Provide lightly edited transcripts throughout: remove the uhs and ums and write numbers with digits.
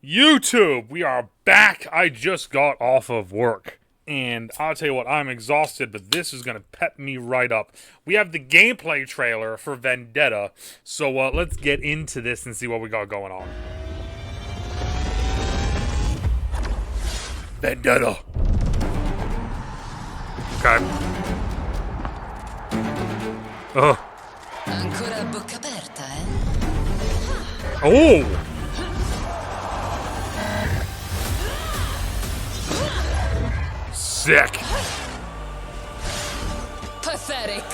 YouTube, we are back. I just got off of work. And I'll tell you what, I'm exhausted, but this is going to pep me right up. We have the gameplay trailer for Vendetta. So let's get into this and see what we got going on. Vendetta. Okay. Ancora a bocca aperta, eh? Oh! Sick. Pathetic.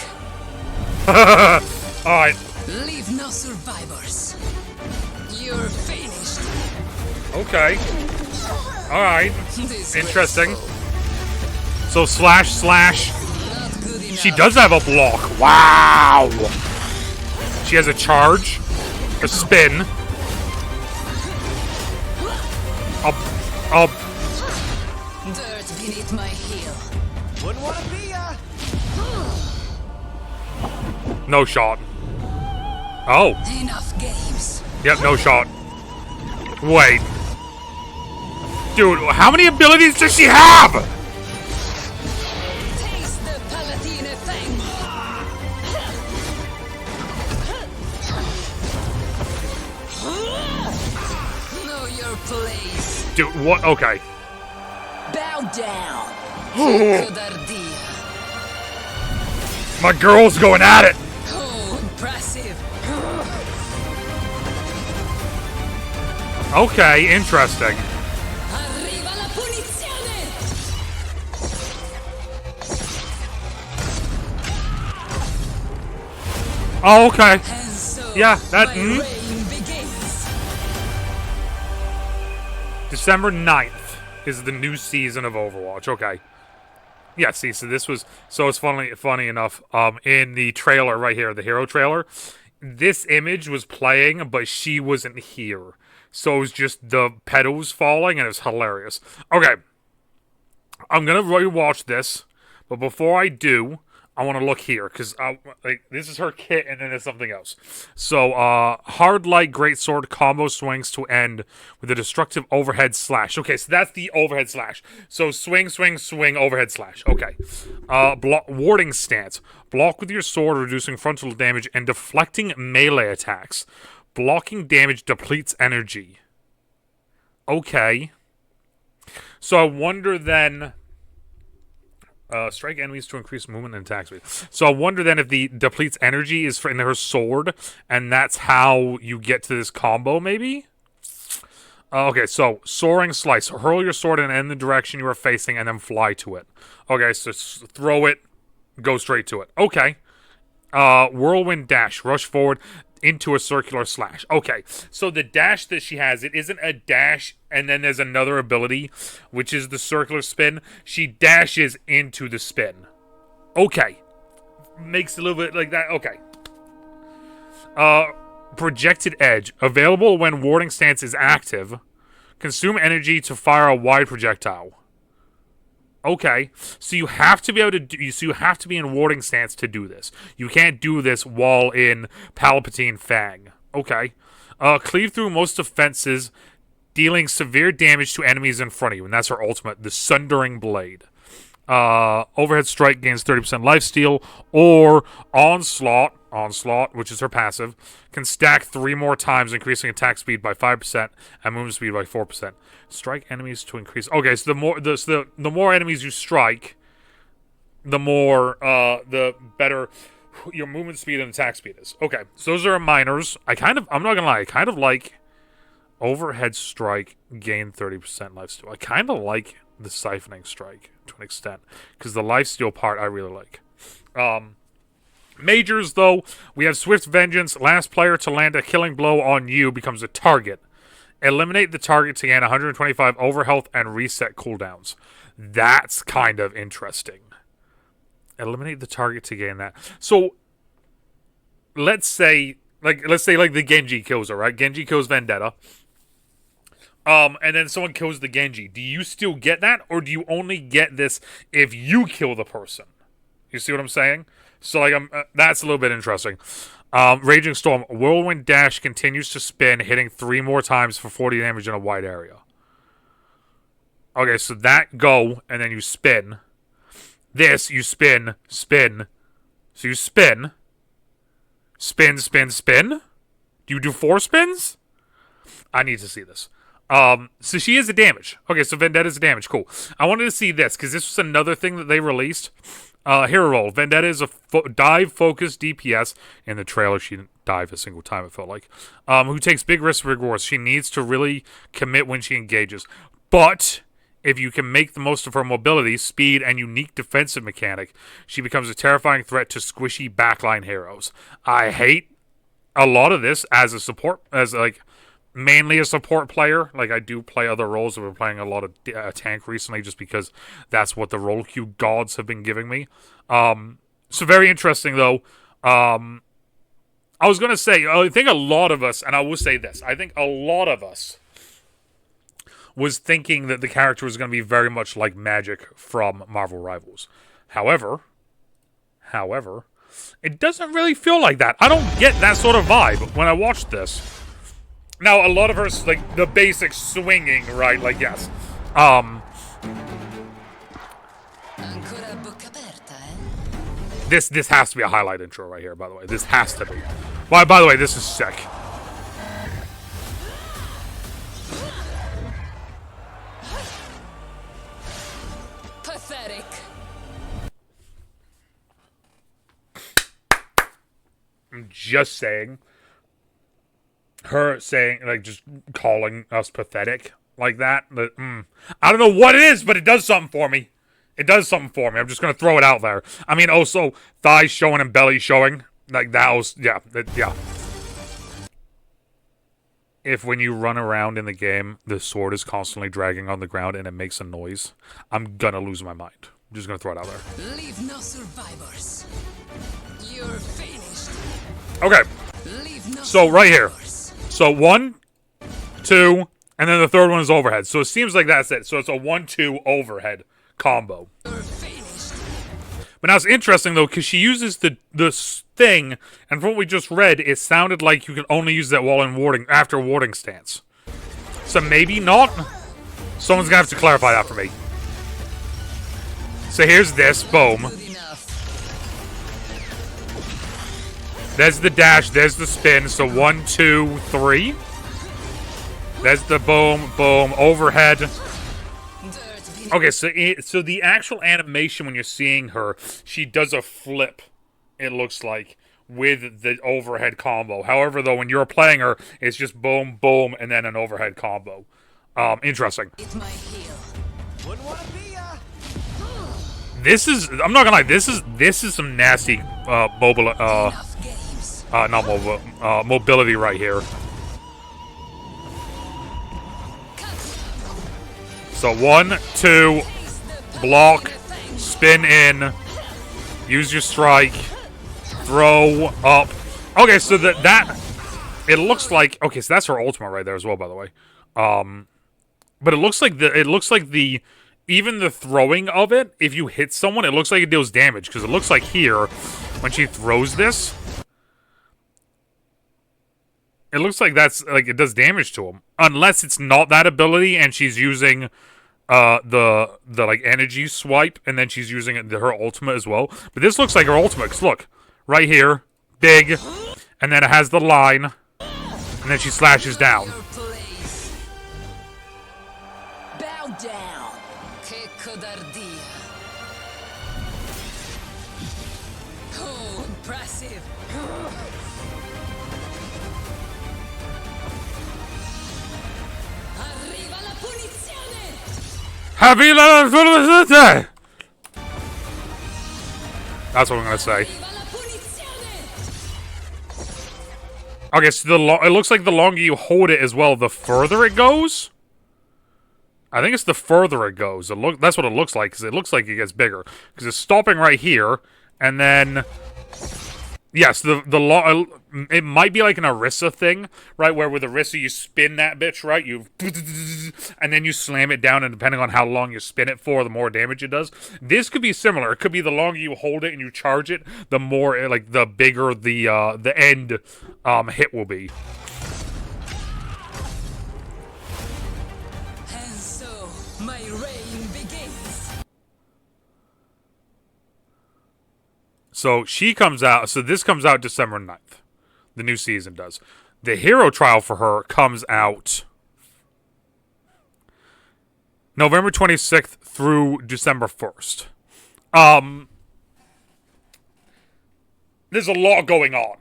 Alright. Leave no survivors. You're finished. Okay. Alright. This Interesting. So slash. not good enough. She does have a block. Wow. She has a charge. A spin. A Dirt beneath my heel. Wouldn't want to be ya. no shot. Oh. Enough games. Yep, no shot. Wait. Dude, how many abilities does she have? Taste the Palatine thing. Know your place. Dude, what? Okay. Bow down. Codardia. My girl's going at it. Oh, impressive. Okay, interesting. Arriva la punizione. Oh, okay. And so Yeah, that- my reign begins. December 9th is the new season of Overwatch. Okay. Yeah, see, so this was it's funny enough. In the trailer right here, the hero trailer, this image was playing, but she wasn't here. So it was just the petals falling, and it was hilarious. Okay, I'm gonna rewatch this, but before I do, I want to look here because this is her kit, and then there's something else. So, hard light greatsword combo swings to end with a destructive overhead slash. Okay, so that's the overhead slash. So swing, overhead slash. Okay. Warding stance. Block with your sword, reducing frontal damage and deflecting melee attacks. Blocking damage depletes energy. Okay. So I wonder then. Strike enemies to increase movement and attack speed. So I wonder then if the depletes energy is in her sword, and that's how you get to this combo, maybe? Okay, so soaring slice. Hurl your sword in the direction you are facing, and then fly to it. Okay, so throw it, go straight to it. Okay. Whirlwind dash. Rush forward into a circular slash. Okay, so the dash that she has, it isn't a dash and then there's another ability, which is the circular spin. She dashes into the spin. Okay. Makes a little bit like that. Okay. Projected edge. Available when warding stance is active. Consume energy to fire a wide projectile. Okay, so you have to be able to so you have to be in warding stance to do this. You can't do this while in Palpatine Fang. Okay. Cleave through most defenses, dealing severe damage to enemies in front of you, and that's her ultimate, the Sundering Blade. Overhead strike gains 30% lifesteal, or onslaught, which is her passive, can stack 3 more times, increasing attack speed by 5% and movement speed by 4%. Strike enemies to increase. Okay, so the more enemies you strike, the better your movement speed and attack speed is. Okay, so those are minors. I'm not gonna lie, I kind of like overhead strike gain 30% lifesteal. I kind of like the siphoning strike to an extent, because the lifesteal part I really like. Majors, though, we have Swift Vengeance. Last player to land a killing blow on you becomes a target. Eliminate the target to gain 125 overhealth and reset cooldowns. That's kind of interesting. Eliminate the target to gain that. So, let's say the Genji kills her, right? Genji kills Vendetta. And then someone kills the Genji. Do you still get that, or do you only get this if you kill the person? You see what I'm saying? So, like, that's a little bit interesting. Raging Storm. Whirlwind Dash continues to spin, hitting 3 more times for 40 damage in a wide area. Okay, so that go, and then you spin. This, you spin, spin. So you spin. Spin, spin, spin? Do you do 4 spins? I need to see this. So she is a damage. Okay, so Vendetta's a damage. Cool. I wanted to see this, because this was another thing that they released. Hero roll. Vendetta is a dive-focused DPS. In the trailer, she didn't dive a single time, it felt like. Who takes big risks and rewards. She needs to really commit when she engages. But if you can make the most of her mobility, speed, and unique defensive mechanic, she becomes a terrifying threat to squishy backline heroes. I hate a lot of this as a support, mainly a support player. Like, I do play other roles. I've been playing a lot of tank recently just because that's what the role queue gods have been giving me. So very interesting, though. I was going to say, I think a lot of us, and I will say this, I think a lot of us was thinking that the character was going to be very much like Magic from Marvel Rivals. However, it doesn't really feel like that. I don't get that sort of vibe when I watched this. Now, a lot of her, like, the basic swinging, right? Like, yes. This has to be a highlight intro right here, by the way. This has to be. By the way, this is sick. Pathetic. I'm just saying. Her saying, like, just calling us pathetic like that. I don't know what it is, but it does something for me. It does something for me. I'm just going to throw it out there. I mean, also, thighs showing and belly showing. Like, that was, yeah. If when you run around in the game, the sword is constantly dragging on the ground and it makes a noise, I'm going to lose my mind. I'm just going to throw it out there. Leave no survivors. You're finished. Okay. Leave no So, right here. survivors. So 1, 2, and then the third one is overhead. So it seems like that's it. So it's a 1-2 overhead combo. You're finished. But now it's interesting, though, because she uses the thing, and from what we just read, it sounded like you can only use that while in warding, after warding stance. So maybe not? Someone's going to have to clarify that for me. So here's this. Boom. Good enough. There's the dash. There's the spin. So 1, 2, 3. There's the boom, boom, overhead. Dirt be- Okay, so the actual animation when you're seeing her, she does a flip, it looks like, with the overhead combo. However, though, when you're playing her, it's just boom, boom, and then an overhead combo. Interesting. It might heal. Wouldn't want to be ya. This is, I'm not gonna lie, this is some nasty Enough games. not mobile, mobility right here. So 1, 2, block, spin in, use your strike, throw up. Okay, so that it looks like, okay, so that's her ultimate right there as well, by the way. But it looks like the even the throwing of it, if you hit someone, it looks like it deals damage, because it looks like here when she throws this, it looks like that's like it does damage to him, unless it's not that ability and she's using the like energy swipe, and then she's using her ultimate as well. But this looks like her ultimate, 'cause look, right here, big, and then it has the line, and then she slashes down. Your place. Bow down. Che codardia. Oh, impressive. Arriva la punizione. That's what I'm gonna say. Arriva la punizione. Okay, so it looks like the longer you hold it as well, the further it goes. I think it's the further it goes. That's what it looks like, because it looks like it gets bigger. Because it's stopping right here, and then yes, it might be like an Orisa thing, right? Where with Orisa you spin that bitch, right? You and then you slam it down, and depending on how long you spin it for, the more damage it does. This could be similar. It could be the longer you hold it and you charge it, the more like the bigger the end hit will be. And so, my reign begins. So she comes out. So this comes out December 9th. The new season does. The hero trial for her comes out November 26th through December 1st. There's a lot going on.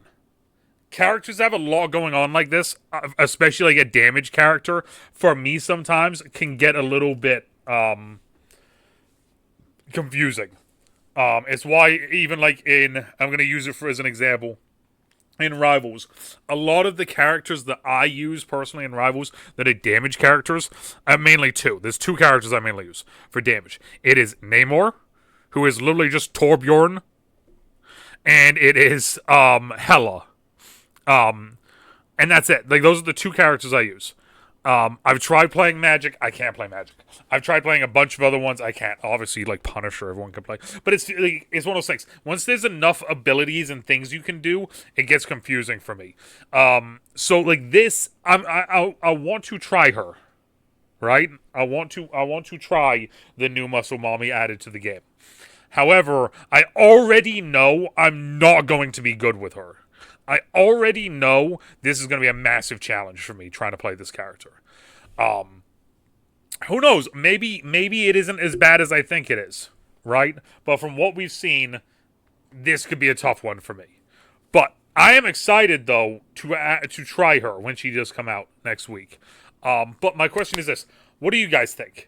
Characters have a lot going on like this, especially like a damage character, for me sometimes can get a little bit confusing. It's why even like I'm going to use it as an example. In Rivals, a lot of the characters that I use personally in Rivals that are damage characters, I mainly two. There's two characters I mainly use for damage. It is Namor, who is literally just Torbjorn, and it is Hela. And that's it. Like those are the two characters I use. I've tried playing Magic. I can't play Magic. I've tried playing a bunch of other ones. I can't. Obviously, like Punisher, everyone can play. But it's one of those things. Once there's enough abilities and things you can do, it gets confusing for me. So like this, I want to try her, right? I want to try the new Muscle Mommy added to the game. However, I already know I'm not going to be good with her. I already know this is going to be a massive challenge for me trying to play this character. Who knows? Maybe it isn't as bad as I think it is, right? But from what we've seen, this could be a tough one for me. But I am excited though to try her when she does come out next week. But my question is this: what do you guys think?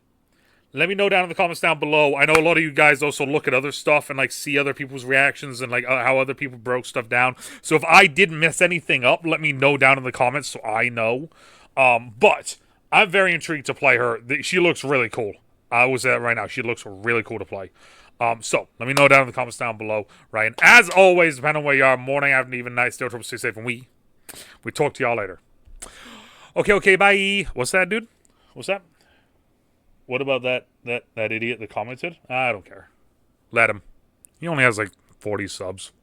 Let me know down in the comments down below. I know a lot of you guys also look at other stuff and like see other people's reactions and like how other people broke stuff down. So if I did mess anything up, let me know down in the comments so I know. But I'm very intrigued to play her. She looks really cool. I will say that right now. She looks really cool to play. So let me know down in the comments down below. Right, and as always, depending on where you are, morning, afternoon, even night, still trouble, stay safe, and we talk to y'all later. Okay, bye. What's that, dude? What's that? What about that idiot that commented? I don't care. Let him. He only has like 40 subs.